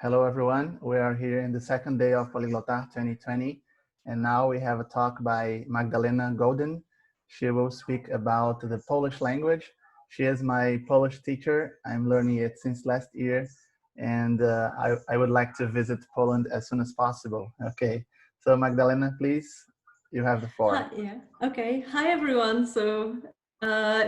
Hello, everyone. We are here in the second day of Poliglotar 2020, and now we have a talk by Magdalena Golden. She will speak about the Polish language. She is my Polish teacher. I'm learning it since last year, and I would like to visit Poland as soon as possible. Okay, so Magdalena, please, you have the floor. Hi, yeah. Okay. Hi, everyone.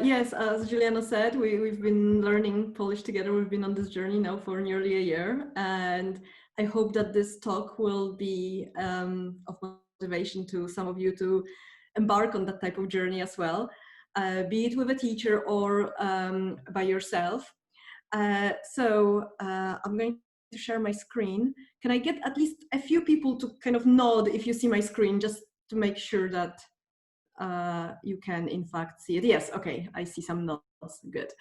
Yes, as Juliana said, we've been learning Polish together. We've been on this journey now for nearly a year. And I hope that this talk will be of motivation to some of you to embark on that type of journey as well, be it with a teacher or by yourself. I'm going to share my screen. Can I get at least a few people to kind of nod if you see my screen, just to make sure that you can in fact see it? Yes, okay, I see some nods, good.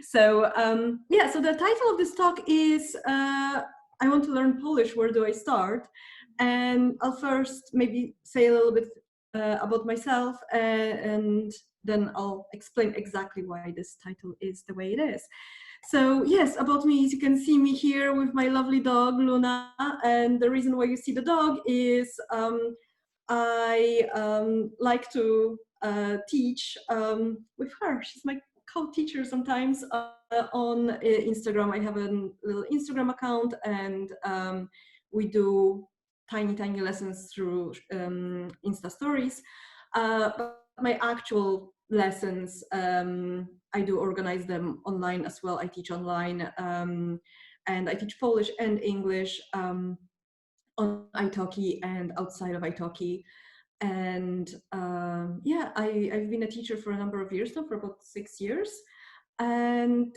So the title of this talk is I want to learn Polish, where do I start? And I'll first maybe say a little bit about myself, and then I'll explain exactly why this title is the way it is. So yes, about me, as you can see me here with my lovely dog, Luna, and the reason why you see the dog is I like to teach with her. She's my co-teacher sometimes on Instagram. I have a little Instagram account, and we do tiny lessons through Insta stories. But my actual lessons, I do organize them online as well. I teach online, and I teach Polish and English on italki and outside of italki. And I've been a teacher for a number of years now, for about 6 years. And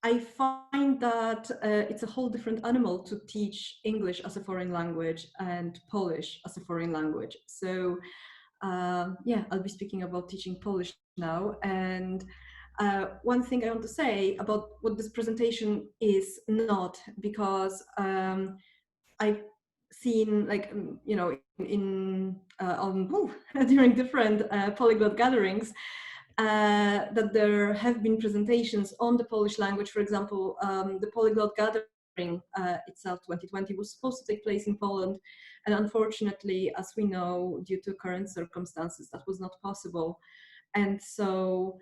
I find that it's a whole different animal to teach English as a foreign language and Polish as a foreign language. So I'll be speaking about teaching Polish now. And one thing I want to say about what this presentation is not, because I've seen, like, during different polyglot gatherings, that there have been presentations on the Polish language. For example, the polyglot gathering itself, 2020, was supposed to take place in Poland, and unfortunately, as we know, due to current circumstances, that was not possible. And so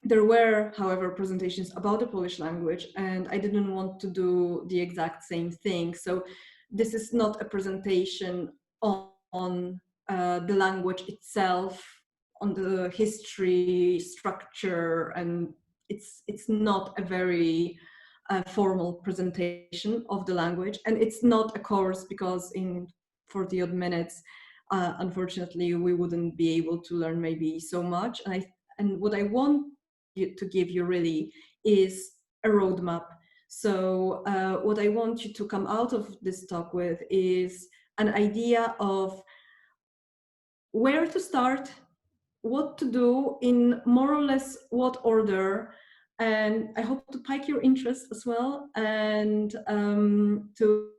there were, however, presentations about the Polish language, and I didn't want to do the exact same thing. So this is not a presentation on the language itself, on the history, structure, and it's not a very formal presentation of the language. And it's not a course, because in 40 odd minutes, unfortunately, we wouldn't be able to learn maybe so much. And what I want to give you really is a roadmap. So what I want you to come out of this talk with is an idea of where to start, what to do in more or less what order, and I hope to pique your interest as well, and to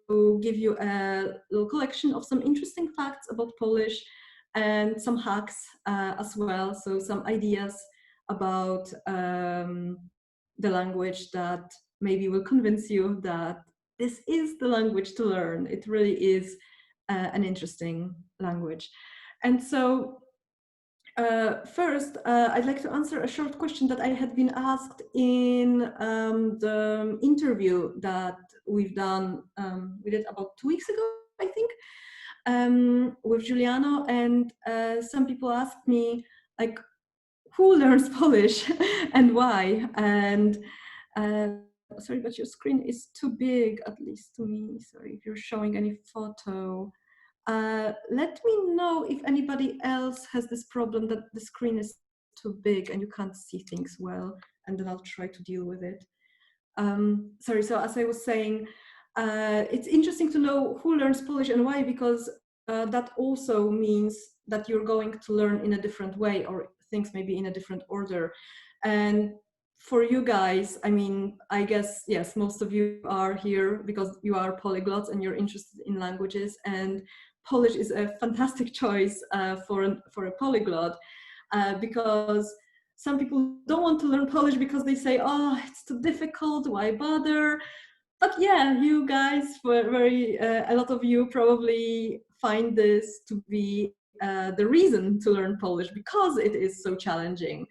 give you a little collection of some interesting facts about Polish and some hacks as well. So some ideas about the language that maybe will convince you that this is the language to learn. It really is an interesting language. And so first, I'd like to answer a short question that I had been asked in the interview that we've done. We did about 2 weeks ago, I think, with Giuliano. And some people asked me, like, who learns Polish and why? And sorry, but your screen is too big, at least to me. Sorry, if you're showing any photo. Let me know if anybody else has this problem, that the screen is too big and you can't see things well, and then I'll try to deal with it. Sorry, so as I was saying, it's interesting to know who learns Polish and why, because that also means that you're going to learn in a different way, or things maybe in a different order. And for you guys, I mean, I guess, yes, most of you are here because you are polyglots and you're interested in languages, and Polish is a fantastic choice for a polyglot, because some people don't want to learn Polish because they say, oh, it's too difficult, why bother? But yeah, you guys were a lot of you probably find this to be the reason to learn Polish because it is so challenging.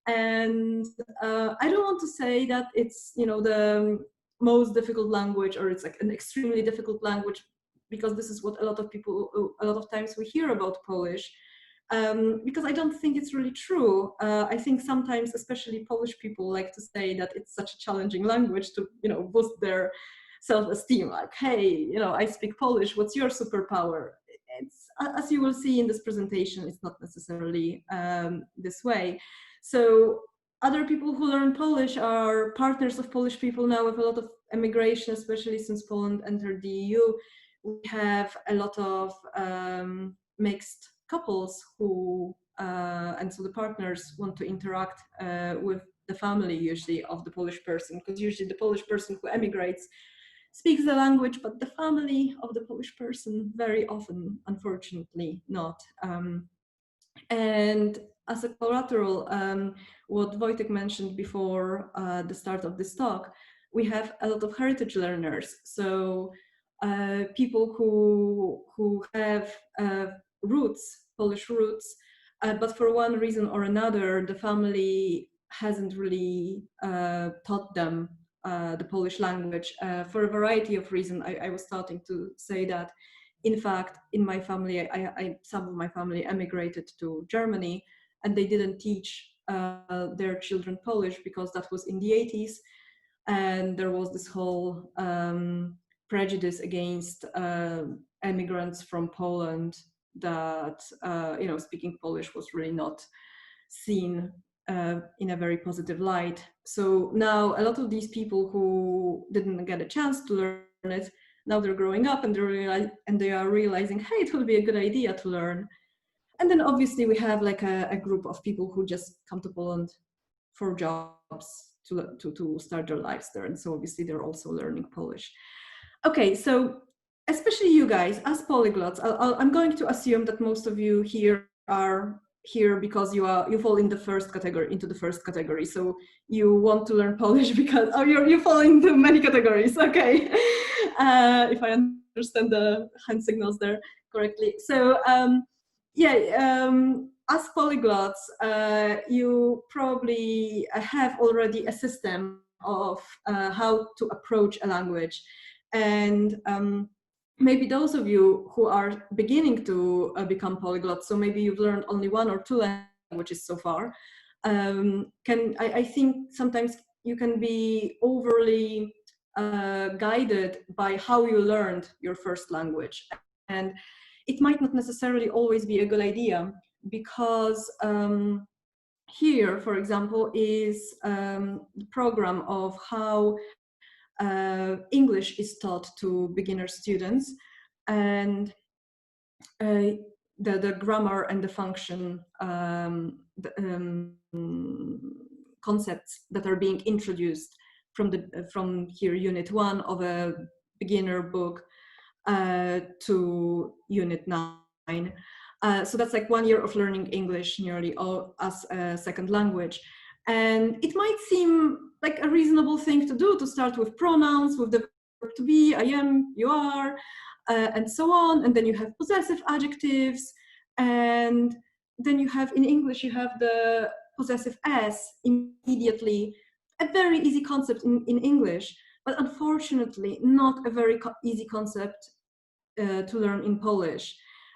And I don't want to say that it's, you know, the most difficult language, or it's like an extremely difficult language, because this is what a lot of people, a lot of times we hear about Polish. Because I don't think it's really true. I think sometimes, especially Polish people, like to say that it's such a challenging language to, you know, boost their self-esteem. Like, hey, you know, I speak Polish. What's your superpower? It's, as you will see in this presentation, it's not necessarily this way. So other people who learn Polish are partners of Polish people now with a lot of immigration, especially since Poland entered the EU. We have a lot of mixed couples who, and so the partners want to interact with the family usually of the Polish person, because usually the Polish person who emigrates speaks the language, but the family of the Polish person very often, unfortunately, not. And as a collateral, what Wojtek mentioned before the start of this talk, we have a lot of heritage learners. So people who have roots, Polish roots, but for one reason or another, the family hasn't really taught them the Polish language for a variety of reasons. I was starting to say that. In fact, in my family, some of my family emigrated to Germany, and they didn't teach their children Polish because that was in the 80s, and there was this whole prejudice against immigrants from Poland, that you know, speaking Polish was really not seen in a very positive light. So now a lot of these people who didn't get a chance to learn it, now they're growing up and they are realizing, hey, it will be a good idea to learn. And then obviously we have like a group of people who just come to Poland for jobs to start their lives there. And so obviously they're also learning Polish. Okay, so especially you guys as polyglots, I'm going to assume that most of you here are here because you fall in the first category, into the first category. So you want to learn Polish because, oh, you fall into many categories. Okay, if I understand the hand signals there correctly. So yeah, as polyglots, you probably have already a system of how to approach a language. And maybe those of you who are beginning to become polyglots, so maybe you've learned only one or two languages so far, I think sometimes you can be overly guided by how you learned your first language. And it might not necessarily always be a good idea, because here, for example, is the program of how English is taught to beginner students, and the grammar and the function concepts that are being introduced from here unit 1 of a beginner book to unit 9. So that's like 1 year of learning English nearly all as a second language. And it might seem like a reasonable thing to do, to start with pronouns, with the verb to be, I am, you are, and so on. And then you have possessive adjectives. And then you have, in English, you have the possessive s immediately, a very easy concept in English, but unfortunately not a very easy concept to learn in Polish.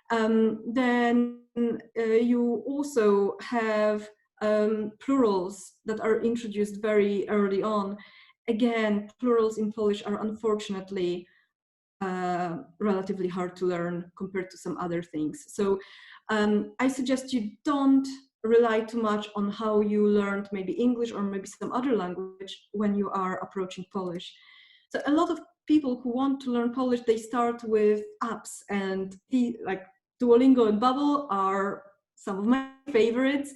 Then you also have plurals that are introduced very early on. Again, plurals in Polish are unfortunately relatively hard to learn compared to some other things. So I suggest you don't rely too much on how you learned maybe English or maybe some other language when you are approaching Polish. So a lot of people who want to learn Polish, they start with apps, and like Duolingo and Babbel are some of my favorites.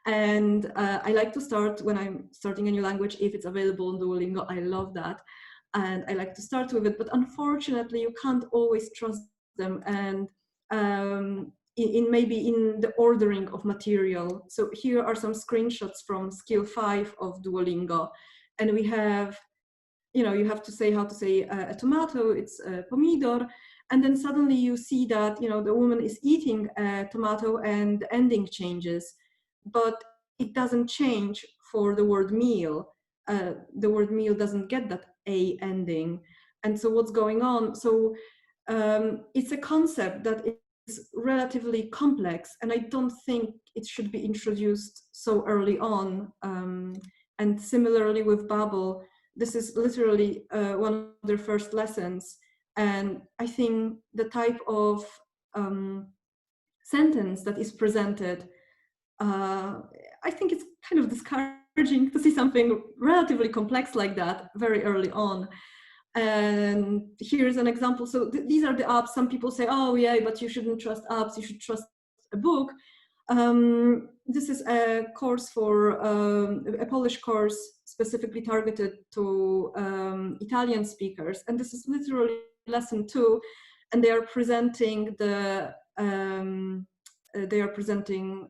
And I like to start when I'm starting a new language, if it's available on Duolingo. I love that. And I like to start with it, but unfortunately you can't always trust them, and maybe in the ordering of material. So here are some screenshots from skill 5 of Duolingo, and we have you have to say how to say a tomato, it's a pomidor, and then suddenly you see that the woman is eating a tomato and the ending changes, but it doesn't change for the word meal. The word meal doesn't get that a ending, and so what's going on? So it's a concept that is relatively complex, and I don't think it should be introduced so early on. And similarly with Babel, this is literally one of their first lessons. And I think the type of sentence that is presented, I think it's kind of discouraging to see something relatively complex like that very early on. And here's an example. So these are the apps. Some people say, oh yeah, but you shouldn't trust apps, you should trust a book. This is a course for a Polish course specifically targeted to Italian speakers, and this is literally lesson 2, and they are presenting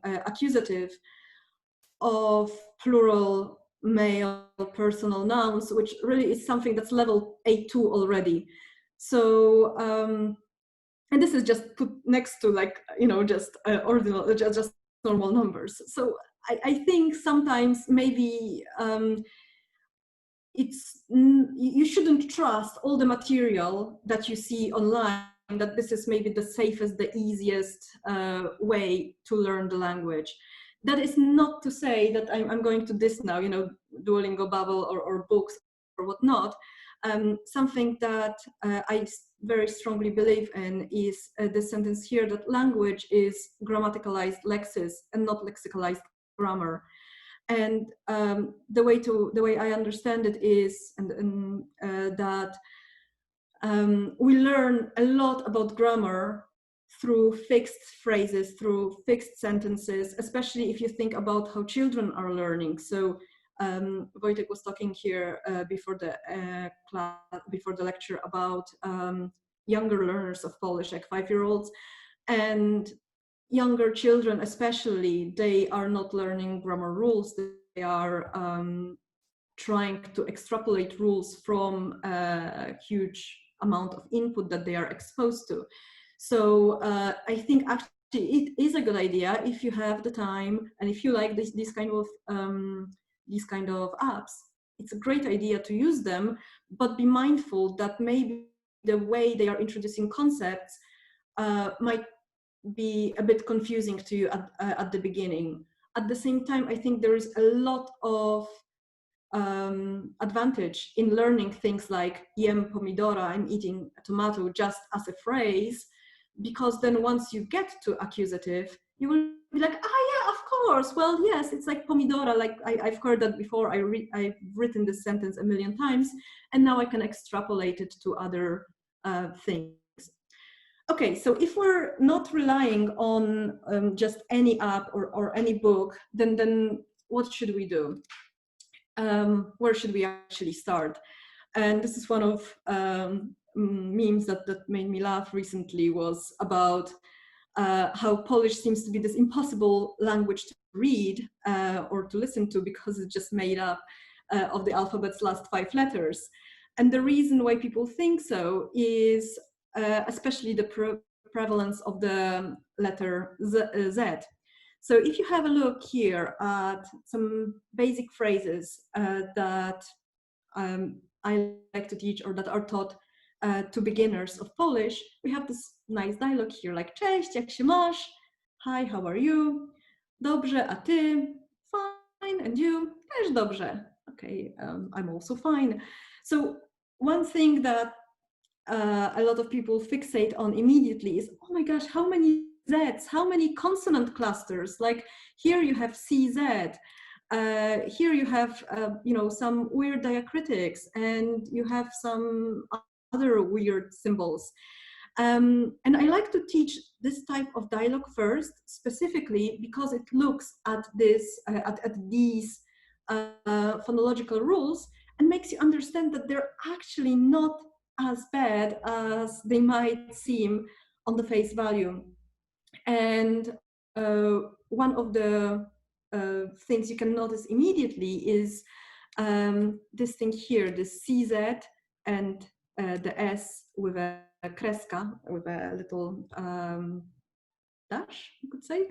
accusative of plural male personal nouns, which really is something that's level A2 already. So and this is just put next to like just ordinal, just normal numbers. So I think sometimes maybe you shouldn't trust all the material that you see online, that this is maybe the safest, the easiest way to learn the language. That is not to say that I'm going to this now, Duolingo, Babel, or books or whatnot. Something that I very strongly believe in is the sentence here that language is grammaticalized lexis and not lexicalized grammar. And the way I understand it is that we learn a lot about grammar through fixed phrases, through fixed sentences, especially if you think about how children are learning. So Wojtek was talking here before the lecture about younger learners of Polish, like 5-year-olds, and younger children especially, they are not learning grammar rules. They are trying to extrapolate rules from a huge amount of input that they are exposed to. So I think actually it is a good idea if you have the time and if you like these kind of apps. It's a great idea to use them, but be mindful that maybe the way they are introducing concepts might be a bit confusing to you at the beginning. At the same time, I think there is a lot of advantage in learning things like jem pomidora, I'm eating a tomato, just as a phrase, because then once you get to accusative, you will be like, yeah, of course, well, yes, it's like pomidora, like I've heard that before, I've written this sentence a million times, and now I can extrapolate it to other things. Okay, so if we're not relying on just any app or any book, then what should we do? Where should we actually start? And this is one of memes that made me laugh recently, was about how Polish seems to be this impossible language to read or to listen to because it's just made up of the alphabet's last 5 letters. And the reason why people think so is especially the prevalence of the letter Z. So if you have a look here at some basic phrases that I like to teach or that are taught to beginners of Polish, we have this nice dialogue here, like cześć, jak się masz? Hi, how are you? Dobrze, a ty? Fine, and you? Też dobrze. Okay, I'm also fine. So one thing that a lot of people fixate on immediately is, oh my gosh, how many Z's, how many consonant clusters? Like here you have CZ, here you have some weird diacritics, and you have some other weird symbols. And I like to teach this type of dialogue first, specifically because it looks at this at these phonological rules and makes you understand that they're actually not as bad as they might seem on the face value. And one of the things you can notice immediately is this thing here, the CZ and the S with a kreska, with a little dash, you could say,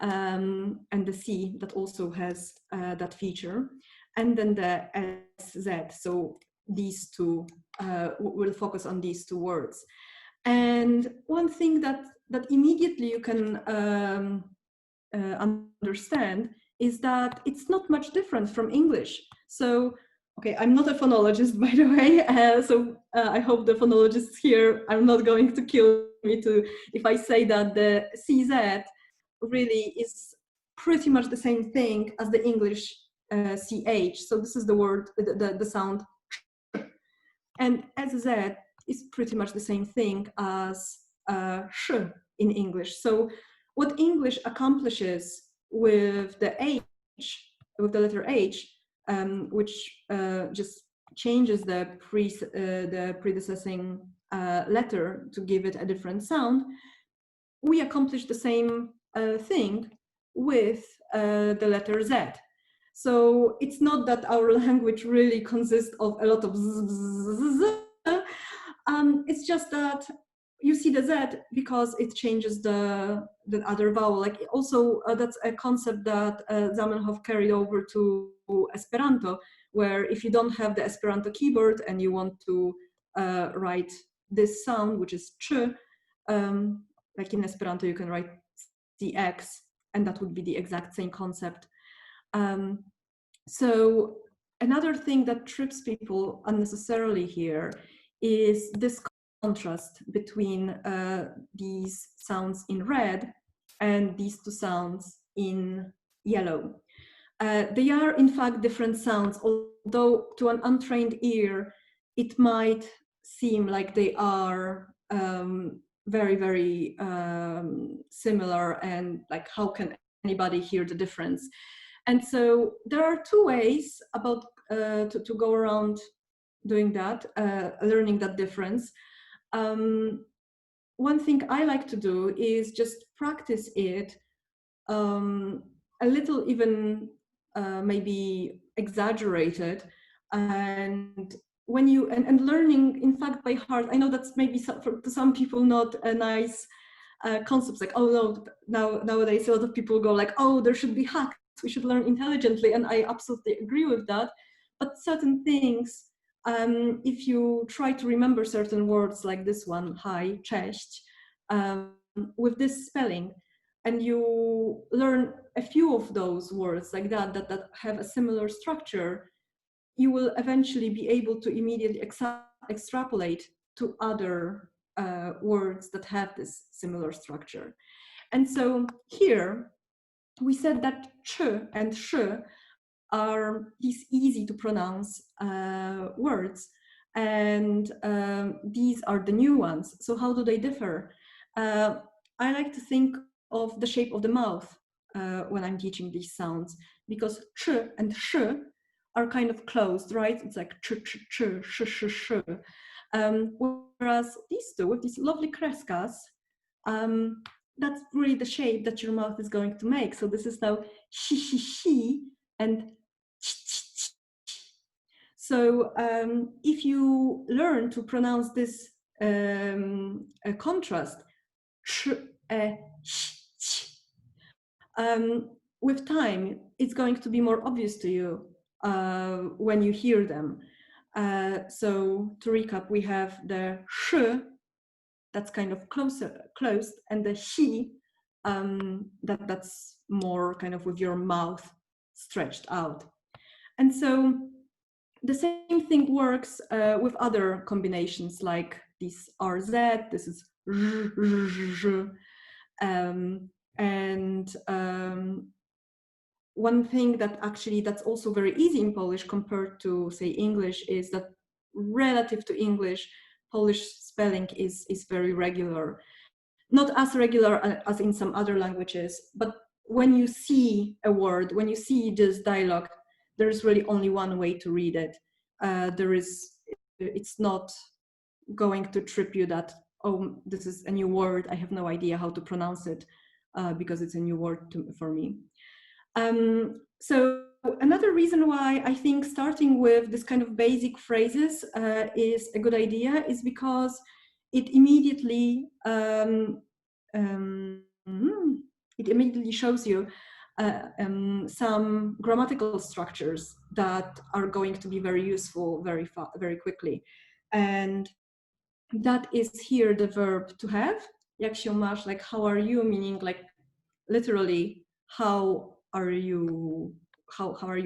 and the C that also has that feature, and then the SZ. So these two, we'll focus on these two words. And one thing that immediately you can understand is that it's not much different from English. So, okay, I'm not a phonologist, by the way, so I hope the phonologists here are not going to kill me if I say that the CZ really is pretty much the same thing as the English CH. So this is the word, the sound, and SZ is pretty much the same thing as sh in English. So what English accomplishes with the H, with the letter H, which just changes the predecessing letter to give it a different sound, we accomplish the same thing with the letter Z. So it's not that our language really consists of a lot of z. It's just that you see the Z because it changes the other vowel. Like also that's a concept that Zamenhof carried over to Esperanto, where if you don't have the Esperanto keyboard and you want to write this sound, which is ch, like in Esperanto you can write CX, and that would be the exact same concept. So another thing that trips people unnecessarily here is this contrast between these sounds in red and these two sounds in yellow. They are in fact different sounds, although to an untrained ear it might seem like they are very, very similar, and like how can anybody hear the difference? And so there are two ways about to go around doing that, learning that difference. One thing I like to do is just practice it a little, even maybe exaggerated, and when you and learning in fact by heart. I know that's maybe to some people not a nice concept, like, oh no, nowadays a lot of people go like, oh, there should be hacks, we should learn intelligently, and I absolutely agree with that. But certain things, if you try to remember certain words like this one, hi, cześć, with this spelling, and you learn a few of those words like that have a similar structure, you will eventually be able to immediately extrapolate to other words that have this similar structure. And so here we said that ch and sh are these easy to pronounce words, and these are the new ones. So how do they differ? I like to think of the shape of the mouth when I'm teaching these sounds, because ch and sh are kind of closed, right? It's like ch, ch, ch, sh, sh, sh. Whereas these two, with these lovely kreskas, that's really the shape that your mouth is going to make. So this is now shi, shi, shi, and ch, ch, ch. So if you learn to pronounce this contrast, ch, sh, ch, with time, it's going to be more obvious to you when you hear them. So to recap, we have the sh, that's kind of closed, and the he, that's more kind of with your mouth stretched out. And so the same thing works with other combinations, like this RZ, this is R, and one thing that actually that's also very easy in Polish compared to, say, English, is that relative to English, Polish spelling is very regular. Not as regular as in some other languages, but when you see a word, when you see this dialogue, there's really only one way to read it. It's not going to trip you that, oh, this is a new word, I have no idea how to pronounce it, because it's a new word for me. So another reason why I think starting with this kind of basic phrases is a good idea is because it immediately shows you some grammatical structures that are going to be very useful very quickly. And that is here the verb to have. Jak się masz, like how are you, meaning like literally how are you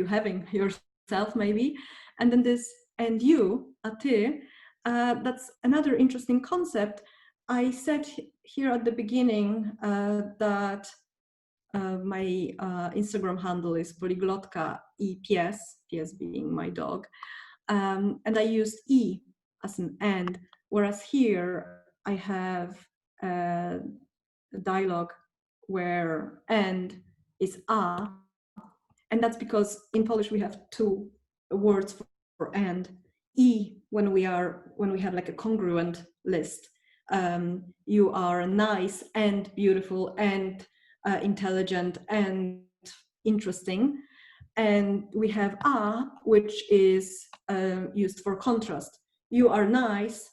having yourself maybe. And then this and you, a ty, that's another interesting concept. I said here at the beginning that my Instagram handle is Polyglotka EPS, PS being my dog. And I used E as an and, whereas here I have a dialogue where and is a, and that's because in Polish we have two words for and. E when we have like a congruent list. You are nice and beautiful and intelligent and interesting. And we have a, which is used for contrast. You are nice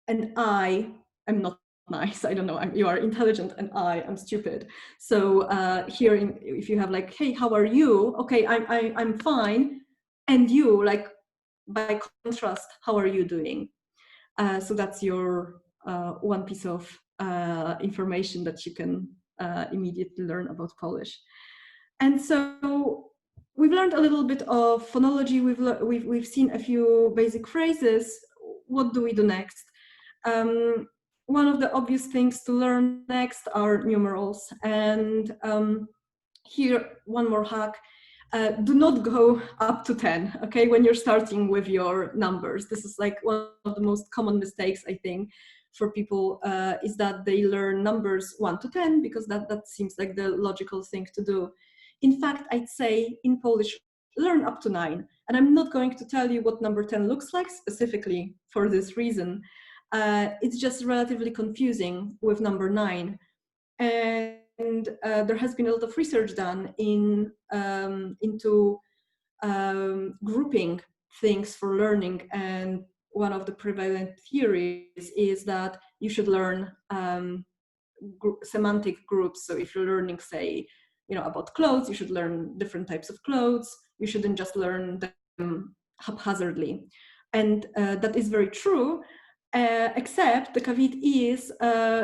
and I am not nice. I don't know. You are intelligent and I am stupid. So here, if you have like, hey, how are you? Okay, I'm fine. And you, like by contrast, how are you doing? So that's your one piece of information that you can immediately learn about Polish. And so we've learned a little bit of phonology. We've seen a few basic phrases. What do we do next? One of the obvious things to learn next are numerals. And here, one more hack. Do not go up to 10, okay, when you're starting with your numbers. This is like one of the most common mistakes, I think, for people, is that they learn numbers 1 to 10 because that seems like the logical thing to do. In fact, I'd say in Polish, learn up to 9. And I'm not going to tell you what number 10 looks like specifically for this reason. It's just relatively confusing with number 9. And there has been a lot of research done into grouping things for learning. And one of the prevalent theories is that you should learn semantic groups. So if you're learning, say, about clothes, you should learn different types of clothes. You shouldn't just learn them haphazardly. And that is very true. Except the caveat is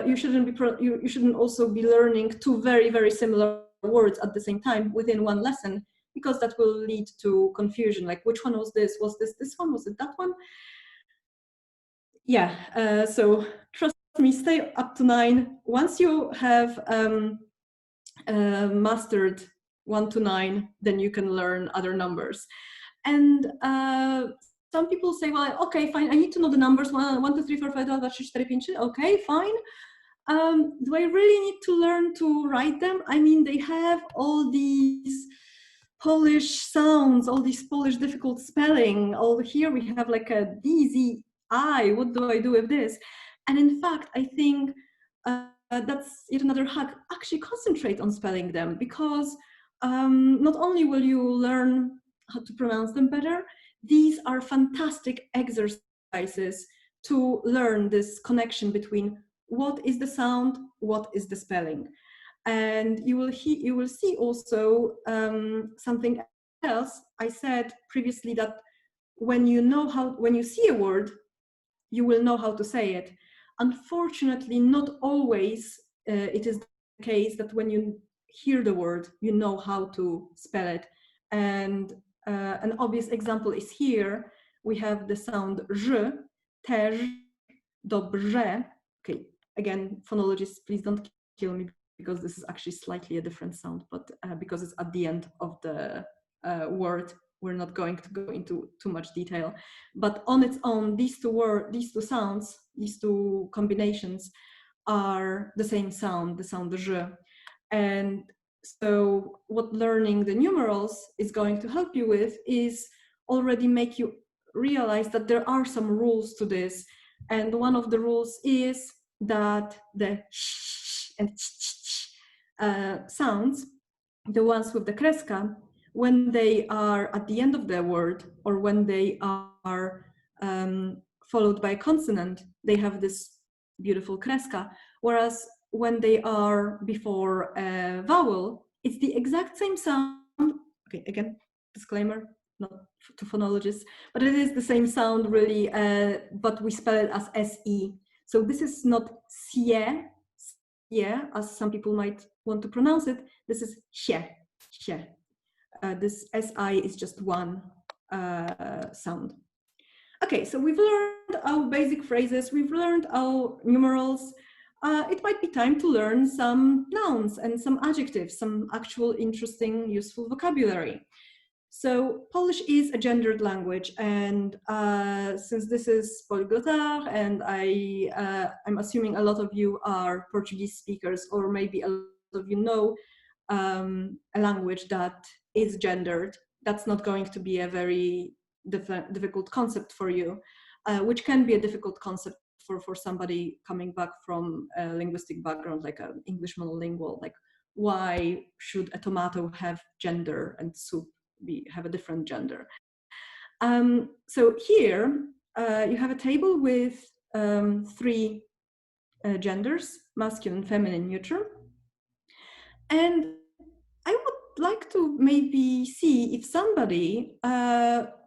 you shouldn't also be learning two very, very similar words at the same time within one lesson, because that will lead to confusion. Like, which one was this? Was this one? Was it that one? Yeah. So trust me, stay up to 9. Once you have mastered 1 to 9, then you can learn other numbers. And some people say, well, okay, fine, I need to know the numbers 1, 2, 3, 4, 5, 6, 7, 8, 9, 10. Okay, fine. Do I really need to learn to write them? I mean, they have all these Polish sounds, all these Polish difficult spelling. Over here we have like a DZI. What do I do with this? And in fact, I think that's yet another hack. Actually concentrate on spelling them, because not only will you learn how to pronounce them better, these are fantastic exercises to learn this connection between what is the sound, what is the spelling. And you will see also something else. I said previously that when you see a word, you will know how to say it. Unfortunately, not always it is the case that when you hear the word, you know how to spell it. And an obvious example is here. We have the sound ż, też, dobrze. Okay, again, phonologists, please don't kill me, because this is actually slightly a different sound, but because it's at the end of the word, we're not going to go into too much detail. But on its own, these two sounds, these two combinations are the same sound, the sound ż. And so what learning the numerals is going to help you with is already make you realize that there are some rules to this. And one of the rules is that the sh and ch sounds, the ones with the kreska, when they are at the end of the word or when they are followed by a consonant, they have this beautiful kreska. Whereas when they are before a vowel, it's the exact same sound. Okay, again, disclaimer, not to phonologists, but it is the same sound really, but we spell it as SE. So this is not sie, as some people might want to pronounce it. This is xie, xie. This SI is just one sound. Okay, so we've learned our basic phrases, we've learned our numerals. It might be time to learn some nouns and some adjectives, some actual interesting, useful vocabulary. So Polish is a gendered language, and since this is Poliglotar, and I'm assuming a lot of you are Portuguese speakers, or maybe a lot of you know a language that is gendered, that's not going to be a very difficult concept for you, which can be a difficult concept for somebody coming back from a linguistic background, like an English monolingual, like why should a tomato have gender and soup have a different gender? So here you have a table with three genders, masculine, feminine, neuter. And I would like to maybe see if somebody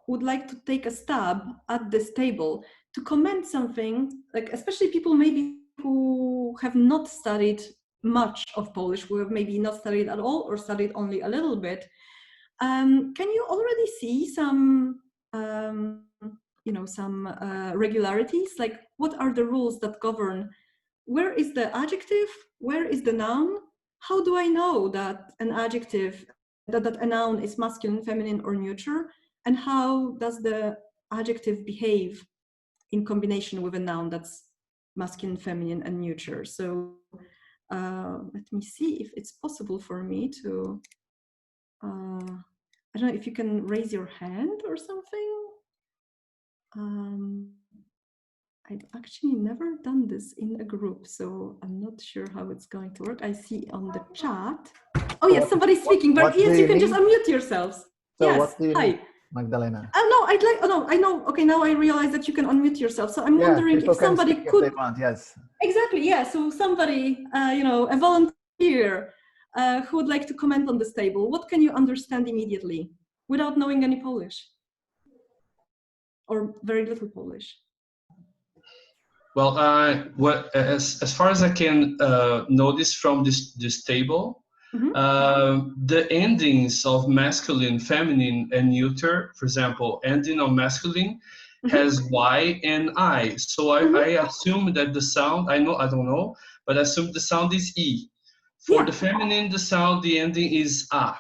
would like to take a stab at this table to comment something, like especially people maybe who have not studied much of Polish, who have maybe not studied at all or studied only a little bit. Can you already see some, some regularities? Like, what are the rules that govern? Where is the adjective? Where is the noun? How do I know that an adjective, that a noun is masculine, feminine, or neuter? And how does the adjective behave in combination with a noun that's masculine, feminine, and neuter? So let me see if it's possible for me to, I don't know if you can raise your hand or something. I've actually never done this in a group, so I'm not sure how it's going to work. I see on the chat. Oh yes, somebody's speaking, but yes, you can just unmute yourselves. So yes, what do you hi. need, Magdalena? Oh no, I know. Okay, now I realize that you can unmute yourself. So I'm wondering if somebody could. If they want, yes. Exactly, yeah. So somebody, a volunteer who would like to comment on this table. What can you understand immediately without knowing any Polish? Or very little Polish? Well, as far as I can notice from this table, the endings of masculine, feminine, and neuter, for example, ending of masculine has Y and I. So I assume that the sound, I don't know, but I assume the sound is E. For the feminine, the ending is A.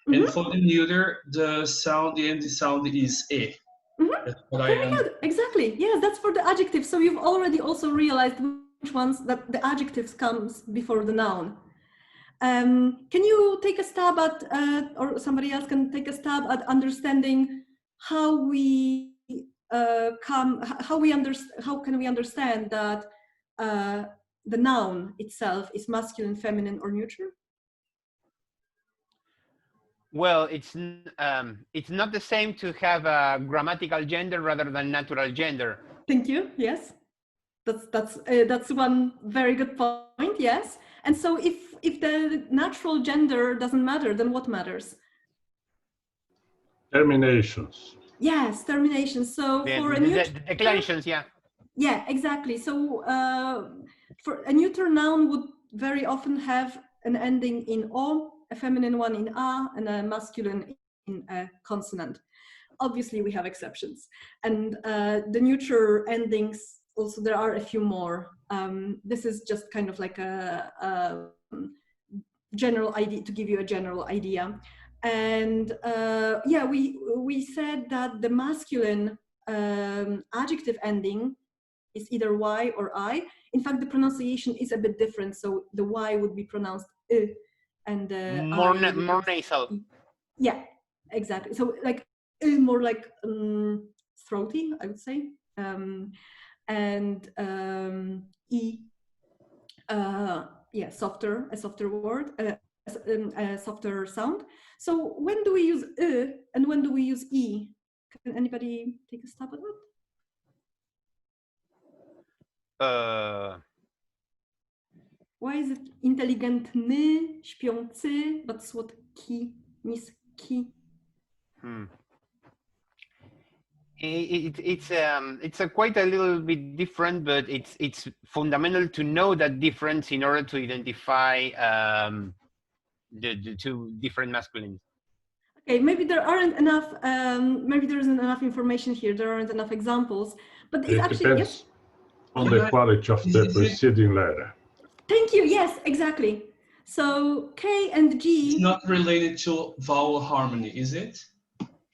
And for the neuter, the ending sound is E. Very good. Exactly. Yes, that's for the adjective. So you've already also realized which ones that the adjectives comes before the noun. Can you take a stab at, or somebody else can take a stab at understanding how we how can we understand that the noun itself is masculine, feminine, or neuter? Well, it's not the same to have a grammatical gender rather than natural gender. Thank you. Yes, that's one very good point. Yes, and so if the natural gender doesn't matter, then what matters? Terminations. Yes, terminations. So for a neuter, the declensions, yeah. Yeah, exactly. So for a neuter noun would very often have an ending in O, a feminine one in A, and a masculine in a consonant. Obviously, we have exceptions. And the neuter endings, also there are a few more. This is just kind of like a general idea, to give you a general idea. And yeah, we said that the masculine adjective ending is either Y or I. In fact, the pronunciation is a bit different. So the Y would be pronounced I, and the more nasal. Yeah, exactly. So like more like throaty, I would say. And E, yeah, a softer word, a softer sound. So when do we use and when do we use e? Can anybody take a stab at Uh, Why is it inteligentny, śpiący, but słodki, niski? It's a quite a little bit different, but it's fundamental to know that difference in order to identify the two different masculines. Okay, maybe there aren't enough. Maybe there isn't enough information here. There aren't enough examples, but it's actually depends on the quality of the preceding letter. Thank you. Yes, exactly. So K and G. It's not related to vowel harmony, is it?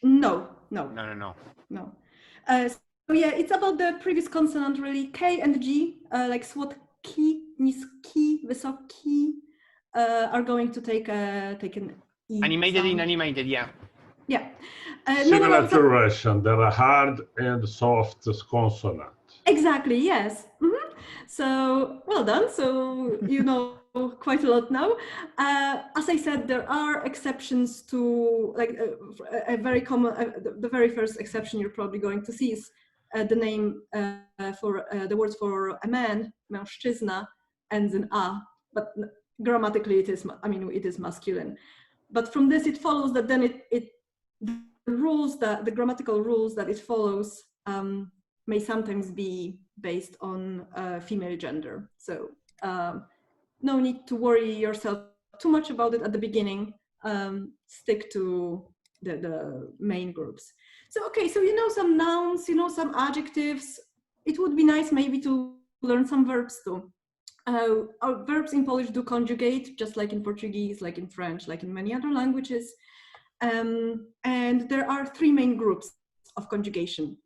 No. So yeah, it's about the previous consonant really. K and G, like słodki, niski, wysoki, are going to take an E Animated, sound. inanimated, yeah. Yeah. Similar to Russian, there are hard and soft consonants. Exactly, yes. So, well done. So, you know quite a lot now. As I said, there are exceptions to, like, a very common, the very first exception you're probably going to see is the name for the words for a man, mężczyzna, ends in a, but grammatically it is, I mean, it is masculine. But from this, it follows that then the grammatical rules that it follows may sometimes be based on female gender. So no need to worry yourself too much about it at the beginning. Stick to the main groups. So, okay, so you know some nouns, you know some adjectives. It would be nice maybe to learn some verbs too. Our verbs in Polish do conjugate, just like in Portuguese, like in French, like in many other languages. And there are three main groups of conjugation.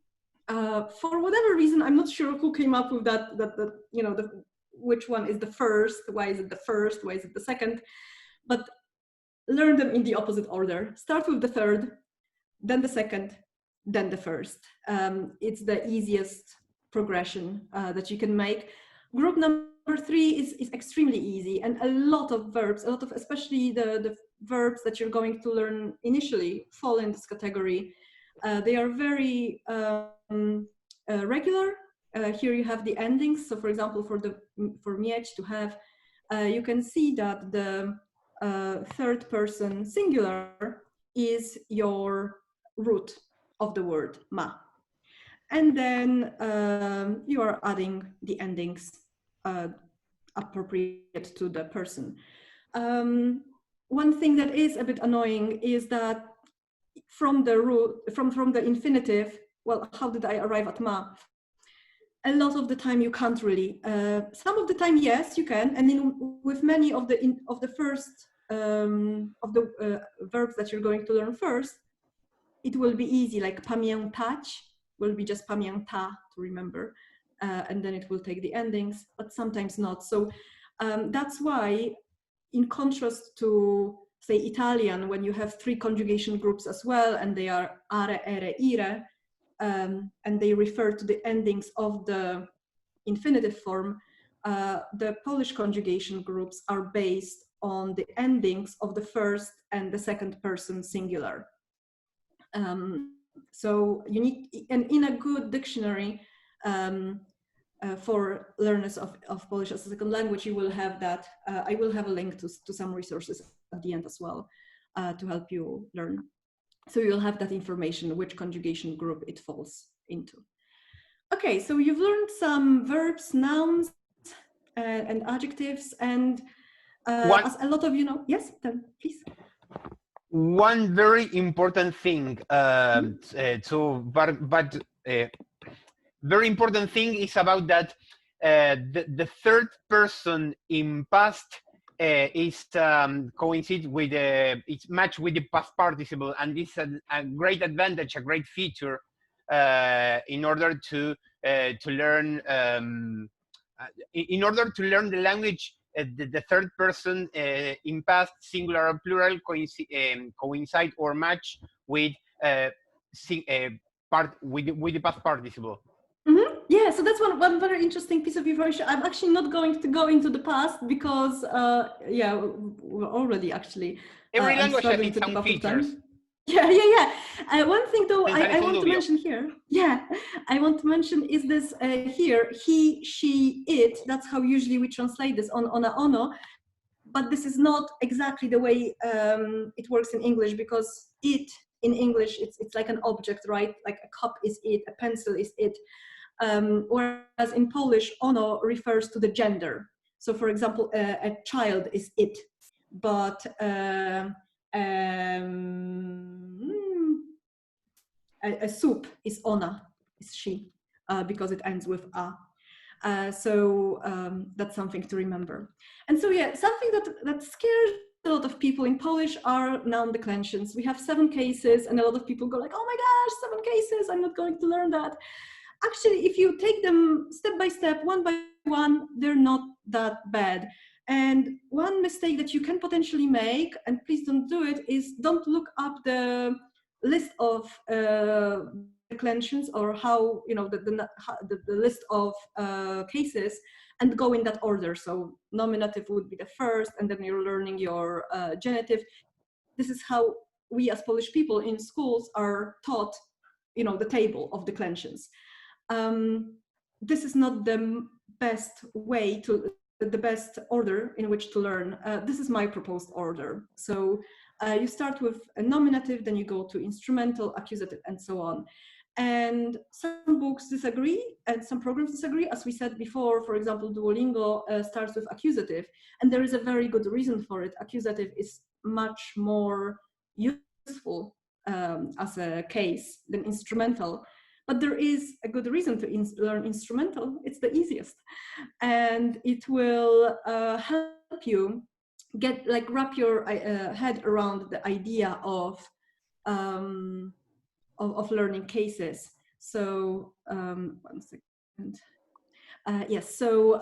For whatever reason, I'm not sure who came up with that you know, which one is the first, why is it the first, why is it the second, but learn them in the opposite order. Start with the third, then the second, then the first. It's the easiest progression that you can make. Group number three is extremely easy, and a lot of verbs, especially the verbs that you're going to learn initially fall in this category. They are very regular. Here you have the endings. So for example, for mieć, to have, you can see that the third person singular is your root of the word ma. And then you are adding the endings appropriate to the person. One thing that is a bit annoying is that from the root, from the infinitive, well, how did I arrive at ma? A lot of the time you can't really. Some of the time, yes, you can. And then with many of the first verbs that you're going to learn first, it will be easy, like pamiętać will be just pamięta, to remember, and then it will take the endings, but sometimes not. So that's why, in contrast to, say, Italian, when you have three conjugation groups as well, and they are are, ere, ire, and they refer to the endings of the infinitive form, the Polish conjugation groups are based on the endings of the first and the second person singular. So you need, and in a good dictionary for learners of Polish as a second language, you will have that. I will have a link to some resources at the end as well to help you learn. So you'll have that information, which conjugation group it falls into. Okay, so you've learned some verbs, nouns, and adjectives, and as a lot of you know, yes, then please. One very important thing very important thing is about that the third person in past is coincide with it's matched with the past participle, and this is a great advantage, a great feature in order to learn in order to learn the language. The third person in past, singular or plural, coincide or match with with the past participle. Yes, so that's one very interesting piece of information. I'm actually not going to go into the past because, yeah, we're already actually Every language has struggling its to keep own up with time. features. Yeah. One thing though I want to Fluvio. mention here, I want to mention is this here, he, she, it. That's how usually we translate this on ona, ono. But this is not exactly the way it works in English, because it in English, it's like an object, right? Like a cup is it, a pencil is it. Whereas in Polish, ono refers to the gender. So for example, a child is it, but a soup is ona, is she, because it ends with a. So that's something to remember. And so yeah, something that scares a lot of people in Polish are noun declensions. We have 7 cases, and a lot of people go like, oh my gosh, 7 cases, I'm not going to learn that. Actually, if you take them step by step, one by one, they're not that bad. And one mistake that you can potentially make, and please don't do it, is don't look up the list of declensions, or how, you know, the list of cases, and go in that order. So nominative would be the first, and then you're learning your genitive. This is how we as Polish people in schools are taught, you know, the table of declensions. This is not the best way to, the best order in which to learn. This is my proposed order. So you start with a nominative, then you go to instrumental, accusative, and so on. And some books disagree, and some programs disagree. As we said before, for example, Duolingo starts with accusative, and there is a very good reason for it. Accusative is much more useful as a case than instrumental. But there is a good reason to learn instrumental. It's the easiest. And it will help you get, like, wrap your head around the idea of learning cases. So, 1 second. Yes, so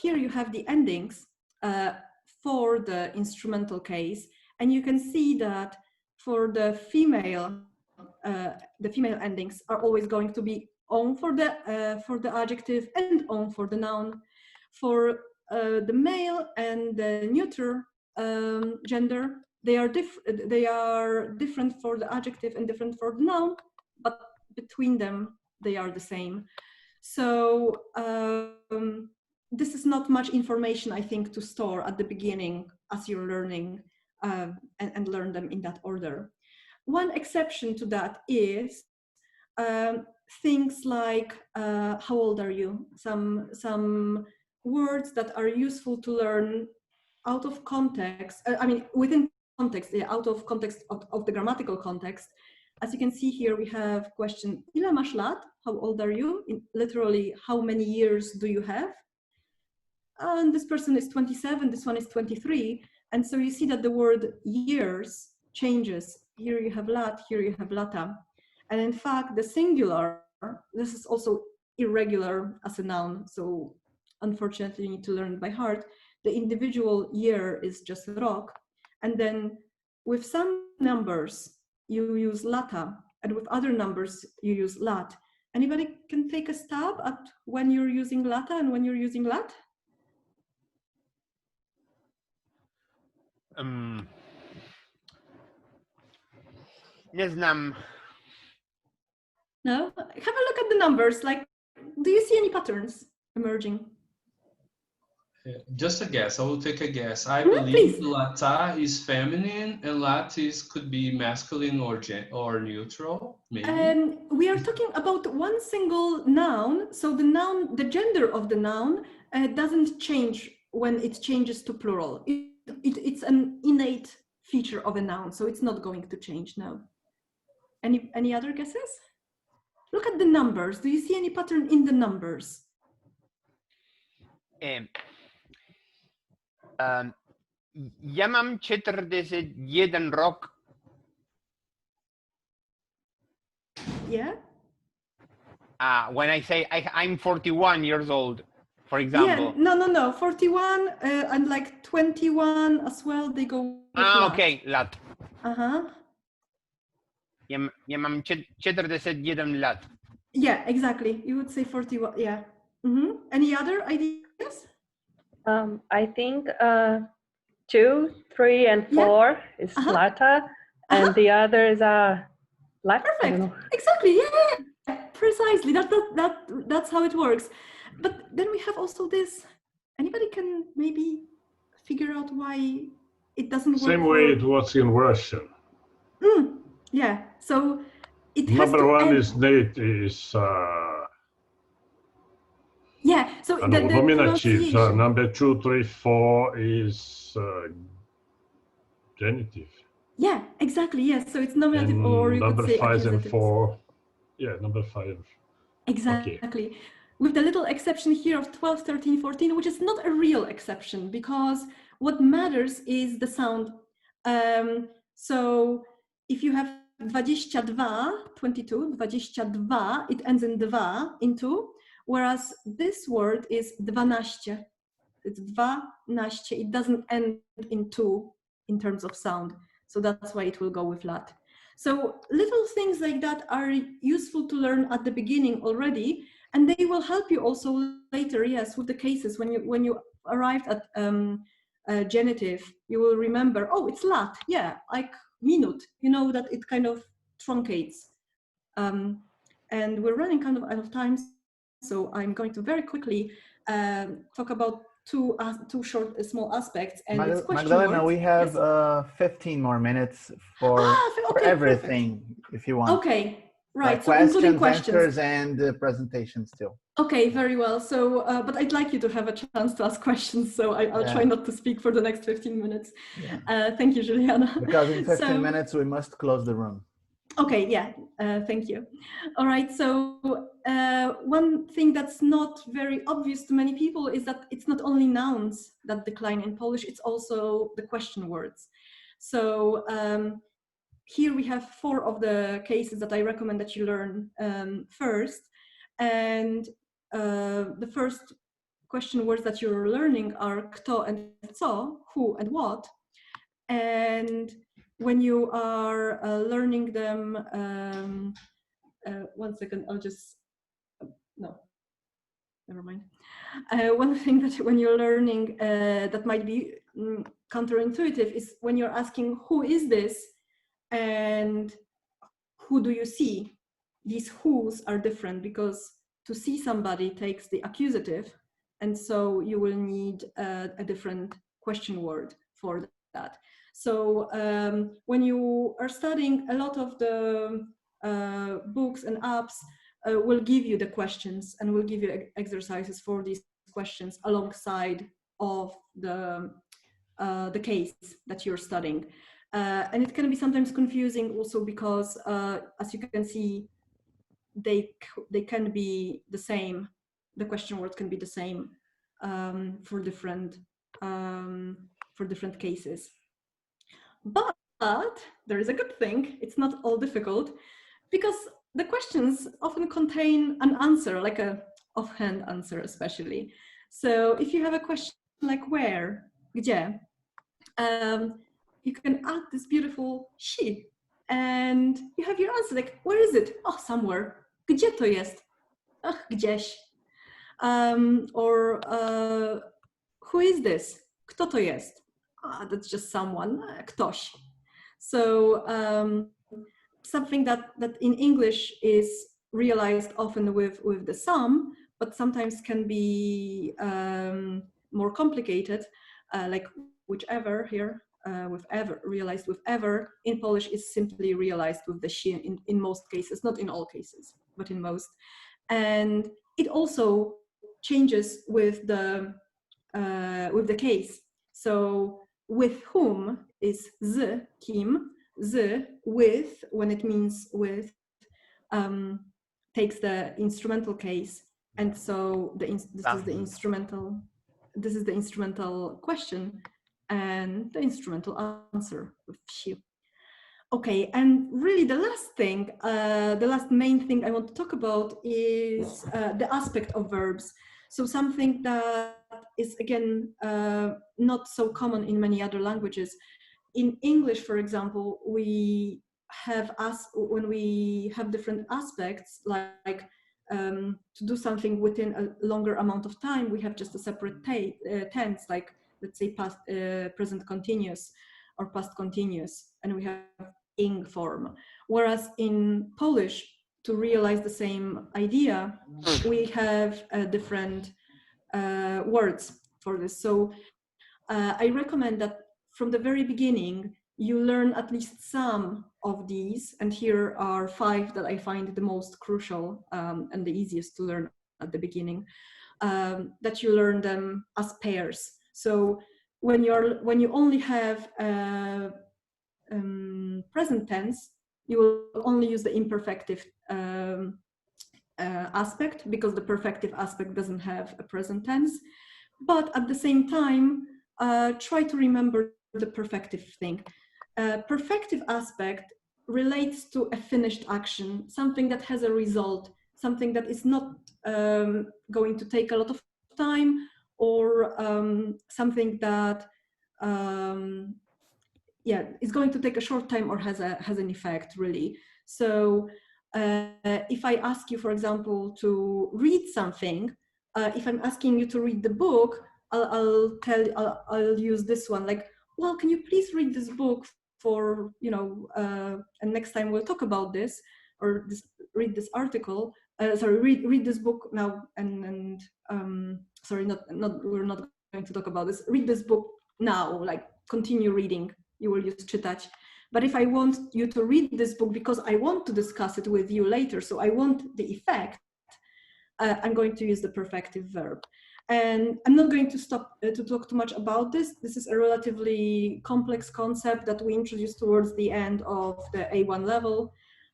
here you have the endings for the instrumental case. And you can see that for the female endings are always going to be on for the adjective and on for the noun. For the male and the neuter gender, they are different for the adjective and different for the noun, but between them they are the same. So this is not much information, I think, to store at the beginning as you're learning and learn them in that order. One exception to that is things like how old are you? Some words that are useful to learn out of context. I mean, within context, out of context of the grammatical context. As you can see here, we have question, ile masz lat? How old are you? Literally, how many years do you have? And this person is 27, this one is 23. And so you see that the word years changes. Here you have lat, here you have lata. And in fact, the singular, this is also irregular as a noun. So unfortunately, you need to learn by heart. The individual year is just rok. And then with some numbers, you use lata. And with other numbers, you use lat. Anybody can take a stab at when you're using lata and when you're using lat? Nie znam. No? Have a look at the numbers. Like, do you see any patterns emerging? Just a guess. I will take a guess. I Please. believe lata is feminine and latis could be masculine or neutral, maybe. We are talking about one single noun. So the noun, the gender of the noun doesn't change when it changes to plural. It's an innate feature of a noun, so it's not going to change now. Any other guesses? Look at the numbers. Do you see any pattern in the numbers? Ja mam 41 rok. Yeah? When I say I'm 41 years old, for example. Yeah, no. 41 and like 21 as well, they go with lat. Okay, lat. Uh-huh. Ja mam 41 lat. Yeah, exactly. You would say 41. Yeah. Any other ideas? I think 2, 3, and 4 is latter, and the others are left. Perfect. I don't know. Exactly. Yeah. Precisely. That's how it works. But then we have also this. Anybody can maybe figure out why it doesn't work? Same way it was in Russian. Yeah. So it has Number to one end. is Nate is Yeah. So the nominative. pronunciation. Number 2, 3, 4 is genitive. Yeah. Exactly. Yes. So it's nominative, And or you could number say 5 and accusative. 4. Yeah, number 5. Exactly. Okay. With the little exception here of 12, 13, 14, which is not a real exception, because what matters is the sound. So if you have 22, 22, it ends in dwa, into, whereas this word is 12. It's 12. It doesn't end in 2 in terms of sound. So that's why it will go with lat. So little things like that are useful to learn at the beginning already, and they will help you also later, yes, with the cases. When you arrived at genitive, you will remember, oh, it's lat, yeah, like minute. You know that it kind of truncates. And we're running kind of out of time, so I'm going to very quickly talk about two short, small aspects. And it's question Magdalena, words. we have Yes. 15 more minutes for everything, perfect. If you want. Okay, right. Like so questions, including questions, answers, and presentations too. Okay, very well. So, but I'd like you to have a chance to ask questions, so I'll try not to speak for the next 15 minutes. Yeah. Thank you, Juliana. Because in 15 minutes, we must close the room. Okay, yeah, thank you. All right, so one thing that's not very obvious to many people is that it's not only nouns that decline in Polish, it's also the question words. So here we have 4 of the cases that I recommend that you learn first. And the first question words that you're learning are kto and co, who and what. And when you are learning them, one second, I'll just, no, never mind. One thing that when you're learning that might be counterintuitive is when you're asking, who is this? And who do you see? These who's are different because to see somebody takes the accusative, and so you will need a different question word for that. So when you are studying, a lot of the books and apps will give you the questions and will give you exercises for these questions alongside of the case that you're studying. And it can be sometimes confusing also because, as you can see, they can be the same. The question words can be the same for different cases. But there is a good thing. It's not all difficult because the questions often contain an answer, like a offhand answer, especially. So if you have a question like where, gdzie, you can add this beautiful she, and you have your answer like, where is it? Oh, somewhere. Gdzie to jest? Ach, gdzieś. Or who is this? Kto to jest? That's just someone, ktoś. So something that in English is realized often with the some, but sometimes can be more complicated, like whichever here, with ever, realized with ever, in Polish is simply realized with the she in most cases, not in all cases, but in most. And it also changes with the case. So with whom is z, kim, z, with, when it means with, takes the instrumental case. And so this is the instrumental question and the instrumental answer with she. Okay, and really the last thing, the last main thing I want to talk about is the aspect of verbs. So something that is, again, not so common in many other languages. In English, for example, we have when we have different aspects like to do something within a longer amount of time, we have just a separate tense, like let's say past, present continuous or past continuous, and we have ing form. Whereas in Polish, to realize the same idea, we have different words for this. So I recommend that from the very beginning, you learn at least some of these, and here are 5 that I find the most crucial and the easiest to learn at the beginning, that you learn them as pairs. So when you only have present tense, you will only use the imperfective aspect, because the perfective aspect doesn't have a present tense. But at the same time, try to remember the perfective thing. Perfective aspect relates to a finished action, something that has a result, something that is not going to take a lot of time, or something that is going to take a short time or has an effect, really. So if I ask you, for example, to read something, if I'm asking you to read the book, I'll use this one, like, well, can you please read this book for, and next time we'll talk about this, or read this article, read this book now, and sorry, we're not going to talk about this. Read this book now, like continue reading. You will use czytać. But if I want you to read this book because I want to discuss it with you later, so I want the effect, I'm going to use the perfective verb. And I'm not going to stop to talk too much about this. This is a relatively complex concept that we introduced towards the end of the A1 level.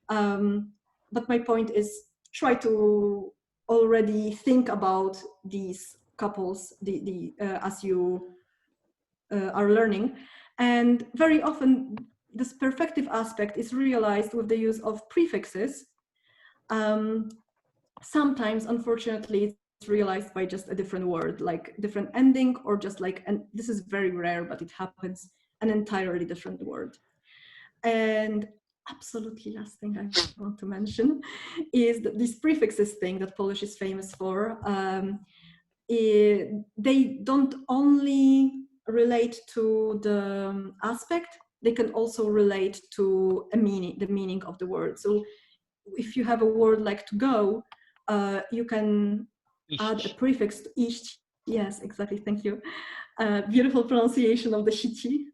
But my point is, try to already think about these couples as you are learning. And very often, this perfective aspect is realized with the use of prefixes. Sometimes, unfortunately, it's realized by just a different word, like different ending, or just like, and this is very rare, but it happens, an entirely different word. And absolutely last thing I want to mention is that these prefixes thing that Polish is famous for, they don't only relate to the aspect, they can also relate to the meaning of the word. So if you have a word like to go, you can add a prefix to iść. Yes, exactly, thank you. Beautiful pronunciation of the sieci.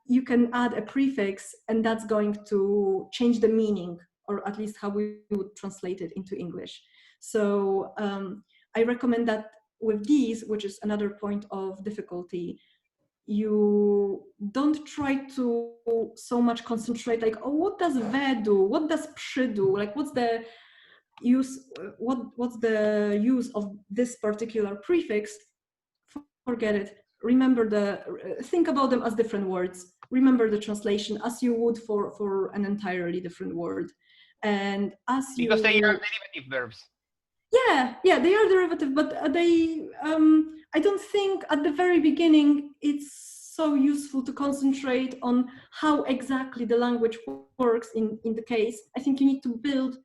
You can add a prefix, and that's going to change the meaning, or at least how we would translate it into English. So I recommend that with these, which is another point of difficulty, you don't try to so much concentrate, like, oh, what does we do? What does przy do? Like, what's the use? What's the use of this particular prefix? Forget it. Remember think about them as different words. Remember the translation as you would for an entirely different word. And as because they are derivative verbs. Yeah, they are derivative, but they, I don't think at the very beginning it's so useful to concentrate on how exactly the language works in the case. I think you need to build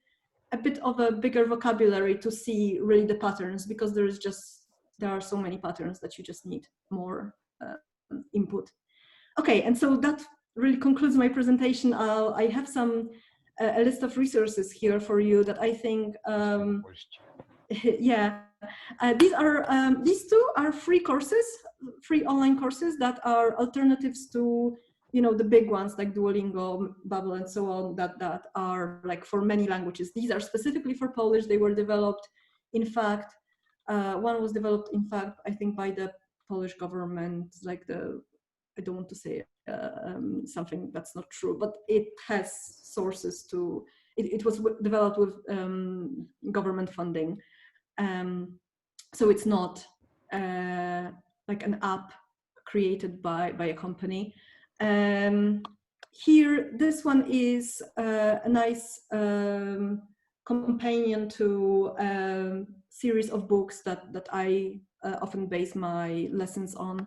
a bit of a bigger vocabulary to see really the patterns, because there are so many patterns that you just need more input. Okay, and so that really concludes my presentation. I have a list of resources here for you that I think, yeah, these two are free courses, free online courses that are alternatives to, the big ones like Duolingo, Babbel, and so on, that are like for many languages. These are specifically for Polish. They were developed, in fact, one was developed, in fact, I think by the Polish government, like I don't want to say something that's not true, but it has sources to, it was developed with government funding. So it's not like an app created by a company. Here, this one is a nice companion to a series of books that I often base my lessons on.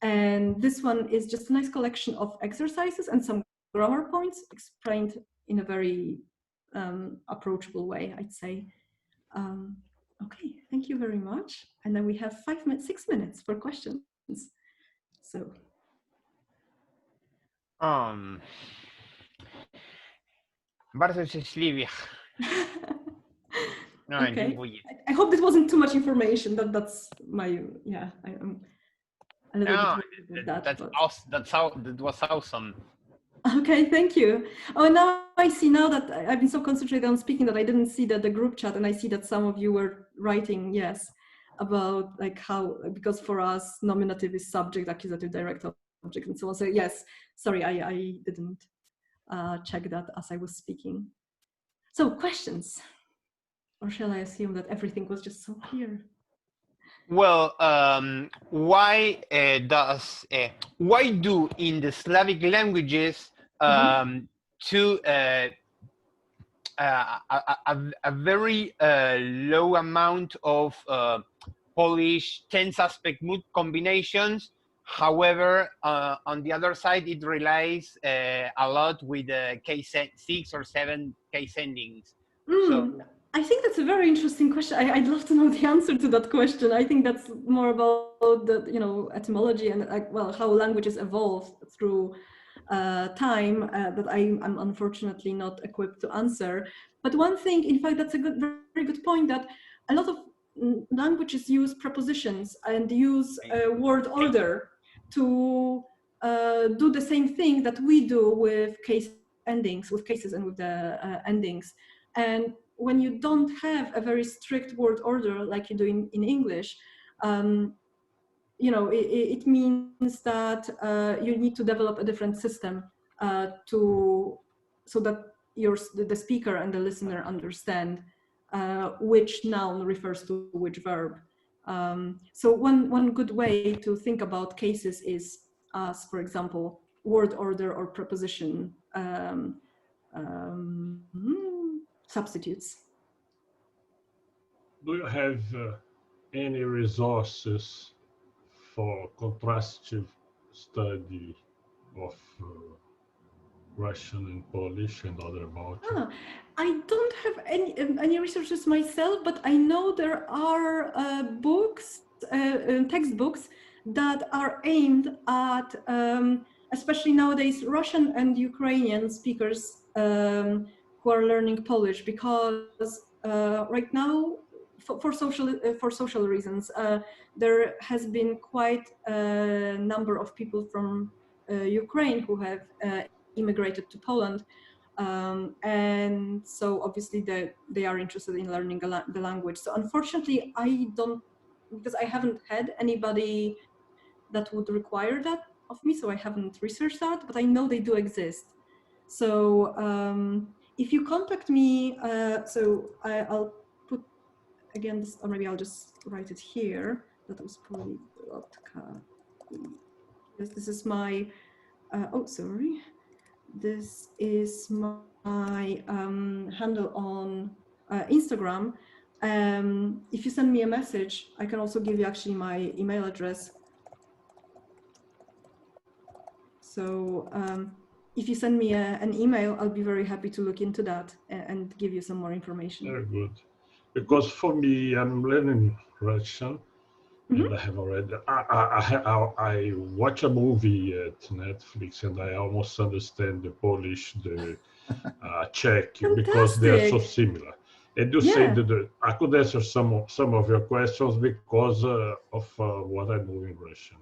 And this one is just a nice collection of exercises and some grammar points explained in a very approachable way, I'd say. Okay, thank you very much. And then we have 6 minutes for questions. So. Bardzo szczęśliwie. No, Okay. dziękuję. I hope this wasn't too much information. That's my, yeah, I'm a little bit worried about that. That was awesome. Okay, thank you. Oh, now I see now that I've been so concentrated on speaking that I didn't see the group chat, and I see that some of you were writing, yes, about like how, because for us, nominative is subject, accusative, direct object, and so on. So yes, sorry, I didn't check that as I was speaking. So questions, or shall I assume that everything was just so clear? Well, why do in the Slavic languages to a very low amount of Polish tense aspect mood combinations? However, on the other side, it relies a lot with case 6 or 7 case endings. So, I think that's a very interesting question. I'd love to know the answer to that question. I think that's more about the, you know, etymology and well, how languages evolve through time that I'm unfortunately not equipped to answer. But one thing, in fact, that's a very good point, that a lot of languages use prepositions and use word order to do the same thing that we do with case endings, with cases and with the endings. And when you don't have a very strict word order like you do in English, you know, it means that you need to develop a different system so that the speaker and the listener understand which noun refers to which verb. So one good way to think about cases is as, for example, word order or preposition substitutes. Do you have any resources for contrastive study of Russian and Polish and other about it? I don't have any resources myself, but I know there are books, textbooks that are aimed at, especially nowadays, Russian and Ukrainian speakers who are learning Polish, because right now, for social reasons, there has been quite a number of people from Ukraine who have immigrated to Poland, and so obviously they are interested in learning the language. So unfortunately, I don't, because I haven't had anybody that would require that of me, so I haven't researched that, but I know they do exist. So if you contact me, so I'll put again this, or maybe I'll just write it here. That was Poliglotar. Yes, this is my. Oh, sorry. This is my handle on Instagram. If you send me a message, I can also give you actually my email address. So if you send me an email, I'll be very happy to look into that and give you some more information. Very good. Because for me, I'm learning Russian. And I have already, I watch a movie at Netflix and I almost understand the Polish, the Czech, because they are so similar. And you say that I could answer some of your questions because of what I know in Russian.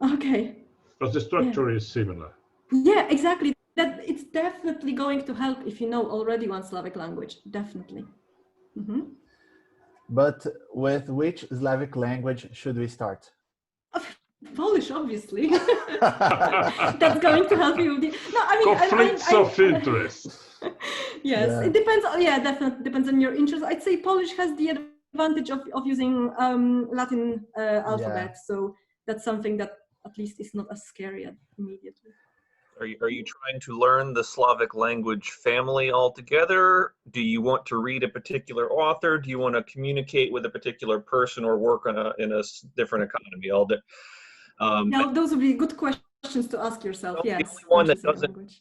Okay. Because the structure is similar. Yeah, exactly. That it's definitely going to help if you know already one Slavic language, definitely. But with which Slavic language should we start? Polish, obviously. That's going to help you. No, I mean, conflicts of interest. Yes, yeah. It depends. Yeah, definitely depends on your interest. I'd say Polish has the advantage of using Latin alphabet, so that's something that at least is not as scary immediately. Are you trying to learn the Slavic language family altogether? Do you want to read a particular author? Do you want to communicate with a particular person or work on in a different economy? Now, those would be good questions to ask yourself. Yes. The only one that doesn't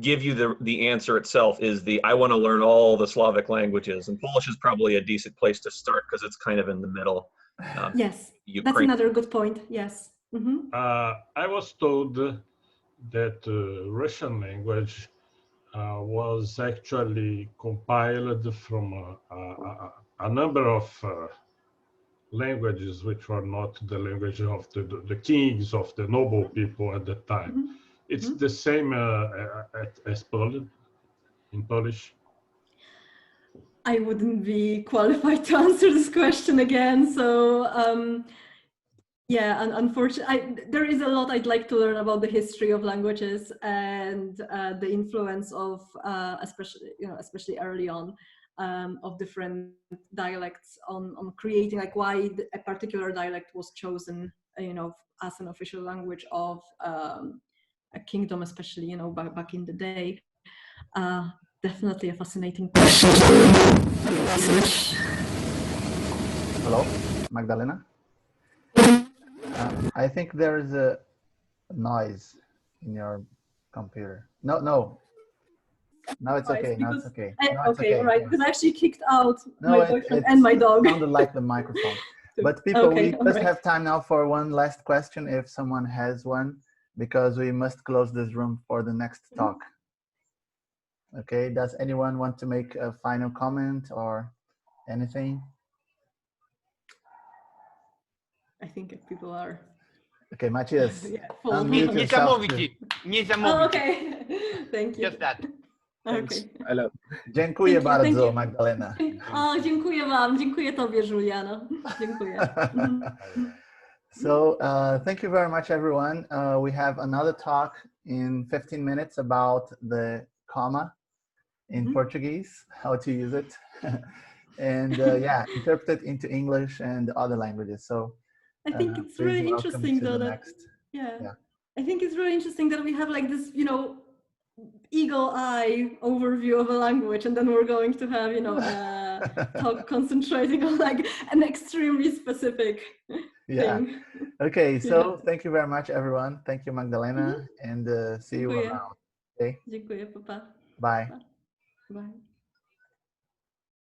give you the answer itself is I want to learn all the Slavic languages, and Polish is probably a decent place to start because it's kind of in the middle. Yes, Ukraine. that's another good point. Yes. I was told that Russian language was actually compiled from a number of languages which were not the language of the kings, of the noble people at the time. It's the same as Poland, in Polish? I wouldn't be qualified to answer this question again. So yeah, unfortunately, there is a lot I'd like to learn about the history of languages and the influence of, especially early on, of different dialects on creating, like why a particular dialect was chosen, as an official language of a kingdom, especially, back in the day. Definitely a fascinating question. Hello, Magdalena? I think there is a noise in your computer. No, it's okay. Now it's okay. Okay, right. Because I actually kicked out my boyfriend and my dog. It sounded like the microphone. But people, we just have time now for one last question, if someone has one, because we must close this room for the next talk. Okay, does anyone want to make a final comment or anything? I think if people are... Okay, Matthias, unmute yourself. Oh, okay, thank you. Just that. Okay. Hello. Dziękuję bardzo, Magdalena. Dziękuję wam, dziękuję tobie, Juliana. Dziękuję. So thank you very much, everyone. We have another talk in 15 minutes about the comma in Portuguese, how to use it, and yeah, interpret it into English and other languages. So I think it's really interesting though that, I think it's really interesting that we have like this, eagle eye overview of a language, and then we're going to have, talk concentrating on like an extremely specific thing. Okay, so thank you very much, everyone. Thank you, Magdalena, and see you around. Okay. Dziękuję, papa. Bye. Bye.